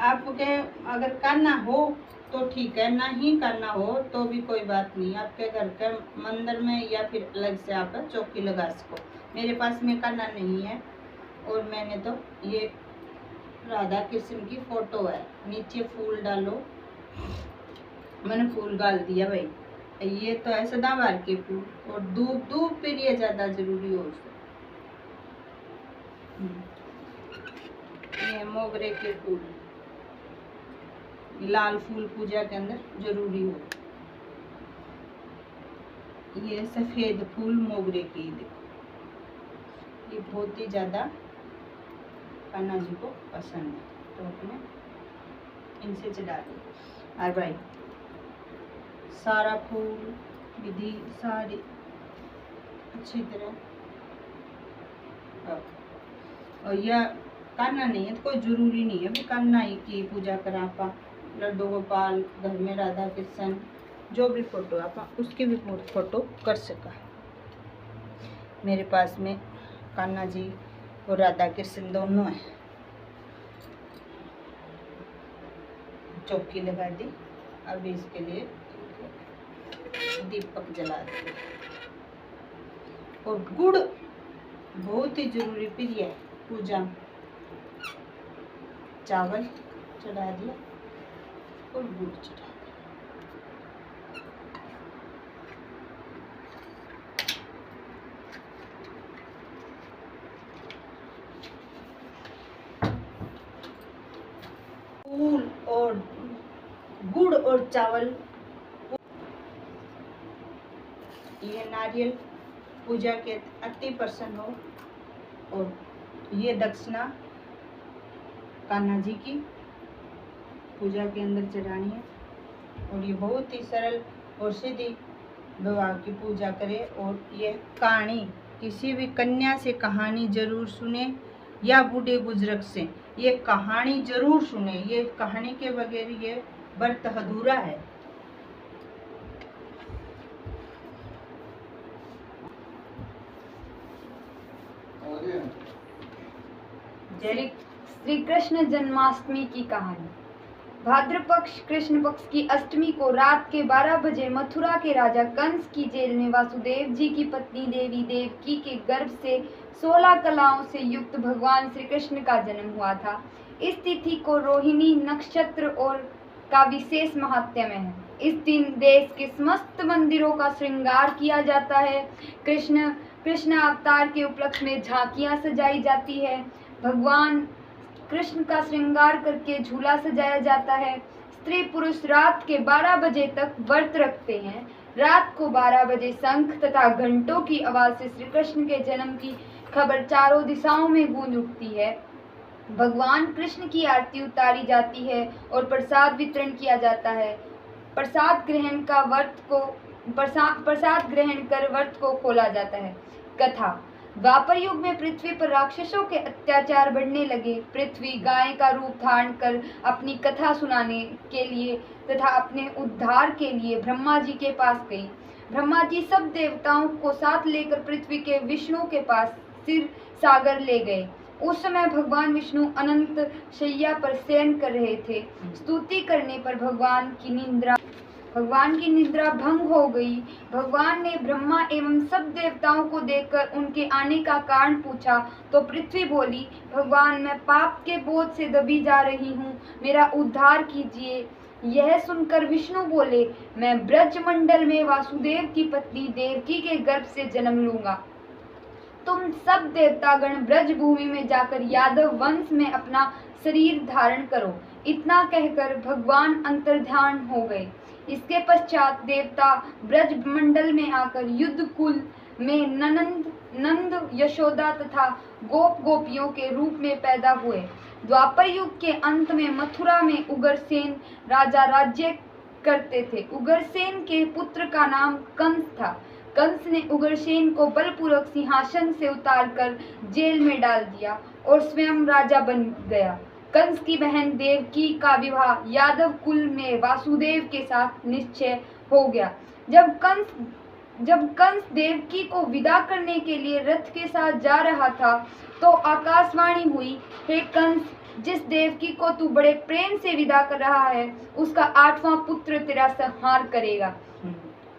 आपके अगर करना हो तो ठीक है, ना ही करना हो तो भी कोई बात नहीं, आपके घर के मंदिर में या फिर अलग से आप चौकी लगा सको। मेरे पास में करना नहीं है। और मैंने तो ये राधा कृष्ण की फोटो है, नीचे फूल डालो, मैंने फूल डाल दिया भाई। ये तो है सदाबहार के फूल, और धूप धूप फिर ये ज्यादा जरूरी हो। ये मोगरे के फूल, लाल फूल पूजा के अंदर जरूरी हो। ये सफेद फूल मोगरे की, देखो ये बहुत ही ज्यादा कान्हा जी को पसंद है, तो अपने इनसे चढ़ा दो। और भाई सारा फूल विधि सारी अच्छी तरह, और यह करना नहीं है तो कोई जरूरी नहीं है भी करना ही की पूजा करा। आप लड्डू गोपाल, घर में राधा कृष्ण, जो भी फोटो आप उसकी भी फोटो कर सका। मेरे पास में कान्हा जी और राधा कृष्ण दोनों है। चौकी लगा दी, अब इसके लिए दीपक जला दी। और गुड़ बहुत ही जरूरी प्रिय है पूजा में। चावल चढ़ा दिया और गुड़ चढ़ा दिया। फूल और गुड़ और चावल, ये नारियल पूजा के अति प्रसन्न हो। और ये दक्षिणा कान्हा जी की पूजा के अंदर चढ़ानी है। और ये बहुत ही सरल और सीधी विवाह की पूजा करे। और ये कहानी किसी भी कन्या से कहानी जरूर सुने या बूढ़े बुजुर्ग से ये कहानी जरूर सुने। ये कहानी के बगैर ये व्रत अधूरा है। श्री कृष्ण जन्माष्टमी की कहानी। भाद्रपक्ष कृष्ण पक्ष की अष्टमी को रात के 12 बजे मथुरा के राजा कंस की जेल में वासुदेव जी की पत्नी देवी देवकी के गर्भ से 16 कलाओं से युक्त भगवान श्री कृष्ण का जन्म हुआ था। इस तिथि को रोहिणी नक्षत्र और का विशेष महात्म्य है। इस दिन देश के समस्त मंदिरों का श्रृंगार किया जाता है। कृष्ण अवतार के उपलक्ष्य में झांकियां सजाई जाती है। भगवान कृष्ण का श्रृंगार करके झूला सजाया जाता है। स्त्री पुरुष रात के 12 बजे तक व्रत रखते हैं। रात को 12 बजे शंख तथा घंटों की आवाज से श्री कृष्ण के जन्म की खबर चारों दिशाओं में गूंज उठती है। भगवान कृष्ण की आरती उतारी जाती है और प्रसाद वितरण किया जाता है। प्रसाद ग्रहण कर व्रत को खोला जाता है। कथा। द्वापर युग में पृथ्वी पर राक्षसों के अत्याचार बढ़ने लगे। पृथ्वी गाय का रूप धारण कर अपनी कथा सुनाने के लिए तथा अपने उद्धार के लिए ब्रह्मा जी के पास गई। ब्रह्मा जी सब देवताओं को साथ लेकर पृथ्वी के विष्णु के पास क्षीर सागर ले गए। उस समय भगवान विष्णु अनंत शैया पर शयन कर रहे थे। स्तुति करने पर भगवान की निद्रा भंग हो गई। भगवान ने ब्रह्मा एवं सब देवताओं को देखकर उनके आने का कारण पूछा तो पृथ्वी बोली, भगवान मैं पाप के बोझ से दबी जा रही हूँ, मेरा उद्धार कीजिए। यह सुनकर विष्णु बोले, मैं ब्रजमंडल में वासुदेव की पत्नी देवकी के गर्भ से जन्म लूंगा। तुम सब देवतागण ब्रज भूमि में जाकर यादव वंश में अपना शरीर धारण करो। इतना कहकर भगवान अंतर्ध्यान हो गए। इसके पश्चात देवता ब्रज मंडल में आकर युद्ध कुल में नंद यशोदा तथा गोप गोपियों के रूप में पैदा हुए। द्वापर युग के अंत में मथुरा में उग्रसेन राजा राज्य करते थे। उग्रसेन के पुत्र का नाम कंस था। कंस ने उग्रसेन को बलपूर्वक सिंहासन से उतारकर जेल में डाल दिया और स्वयं राजा बन गया। कंस की बहन देवकी का विवाह यादव कुल में वासुदेव के साथ निश्चय हो गया। जब कंस देवकी को विदा करने के लिए रथ के साथ जा रहा था तो आकाशवाणी हुई, हे कंस, जिस देवकी को तू बड़े प्रेम से विदा कर रहा है, उसका 8वां पुत्र तेरा संहार करेगा।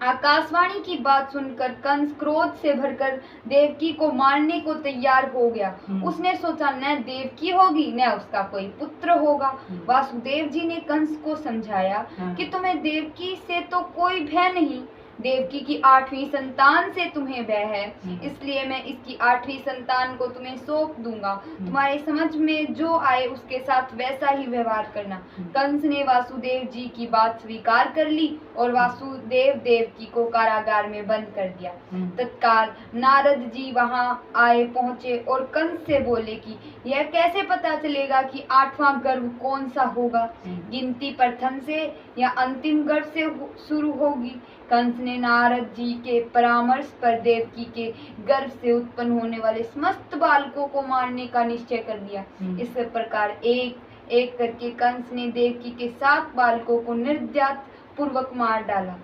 आकाशवाणी की बात सुनकर कंस क्रोध से भरकर देवकी को मारने को तैयार हो गया। उसने सोचा न देवकी होगी न उसका कोई पुत्र होगा। वासुदेव जी ने कंस को समझाया कि तुम्हें देवकी से तो कोई भय नहीं, देवकी की 8वीं संतान से तुम्हें भय है, इसलिए मैं इसकी 8वीं संतान को तुम्हें सौंप दूंगा। तुम्हारे समझ में जो आए उसके साथ वैसा ही व्यवहार करना। कंस ने वासुदेव जी की बात स्वीकार कर ली और वासुदेव देवकी को कारागार में बंद कर दिया। तत्काल नारद जी वहां आए पहुंचे और कंस से बोले कि यह कैसे पता चलेगा कि 8वां गर्भ कौन सा होगा, गिनती प्रथम से या अंतिम गर्भ से शुरू होगी। कंस ने नारद जी के परामर्श पर देवकी के गर्भ से उत्पन्न होने वाले समस्त बालकों को मारने का निश्चय कर दिया। इस प्रकार एक एक करके कंस ने देवकी के 7 बालकों को निर्दयता पूर्वक मार डाला।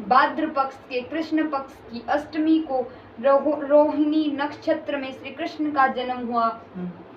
भाद्र पक्ष के कृष्ण पक्ष की अष्टमी को रोहिणी नक्षत्र में श्री कृष्ण का जन्म हुआ।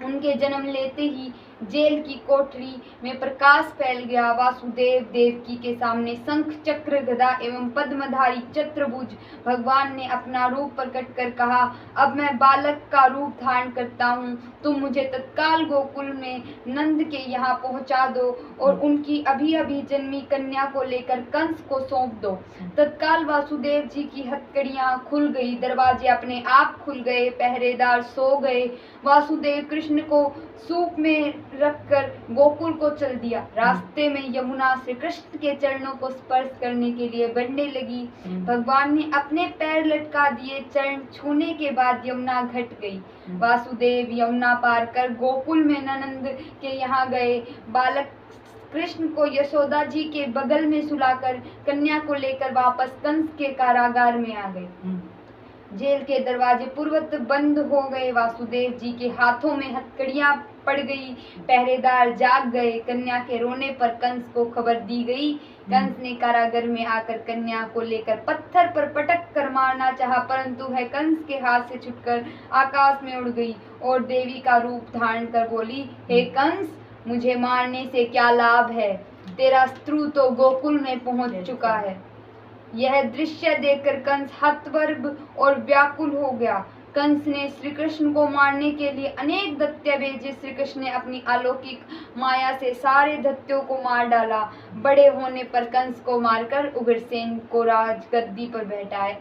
उनके जन्म लेते ही जेल की कोठरी में प्रकाश फैल गया। वासुदेव देवकी के सामने शंख चक्र गदा एवं पद्मधारी चतुर्भुज भगवान ने अपना रूप प्रकट कर कहा, अब मैं बालक का रूप धारण करता हूँ, तुम मुझे तत्काल गोकुल में नंद के यहाँ पहुँचा दो और उनकी अभी अभी जन्मी कन्या को लेकर कंस को सौंप दो। तत्काल वासुदेव जी की हथकड़ियाँ खुल गई, दरवाजे अपने आप खुल गए, पहरेदार सो गए। वासुदेव कृष्ण को सूप में रखकर गोकुल को चल दिया। रास्ते में यमुना श्री कृष्ण के चरणों को स्पर्श करने के लिए बढ़ने लगी। भगवान ने अपने पैर लटका दिए, चरण छूने के बाद यमुना घट गई। वासुदेव यमुना पार कर गोकुल में नंद के यहाँ गए। बालक कृष्ण को यशोदा जी के बगल में सुलाकर कन्या को लेकर वापस कंस के कारागार में आ गए। जेल के दरवाजे पूर्वत बंद हो गए। वासुदेव जी के हाथों में हथकड़ियां पड़ गई, पहरेदार जाग गए। कन्या के रोने पर कंस को खबर दी गई। कंस ने कारागार में आकर कन्या को लेकर पत्थर पर पटक कर मारना चाहा, परंतु वह कंस के हाथ से छुटकर आकाश में उड़ गई और देवी का रूप धारण कर बोली, हे कंस, मुझे मारने से क्या लाभ है, तेरा शत्रु तो गोकुल में पहुंच चुका है। यह दृश्य देखकर कंस हतबर्ब और व्याकुल हो गया। कंस ने श्री कृष्ण को मारने के लिए अनेक दैत्य भेजे। श्री कृष्ण ने अपनी अलौकिक माया से सारे दैत्यों को मार डाला। बड़े होने पर कंस को मारकर उग्रसेन को राजगद्दी पर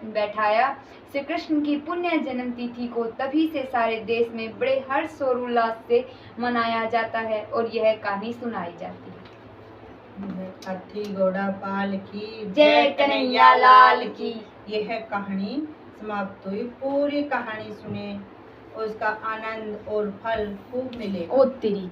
बैठाया। श्री कृष्ण की पुण्य जन्म तिथि को तभी से सारे देश में बड़े हर्ष और उल्लास से मनाया जाता है और यह कहानी सुनाई जाती है। हाथी घोड़ा पाल की जय कन्हैया लाल की। यह कहानी समाप्त हुई। पूरी कहानी सुने, उसका आनंद और फल खूब मिलेगा। ओ तेरी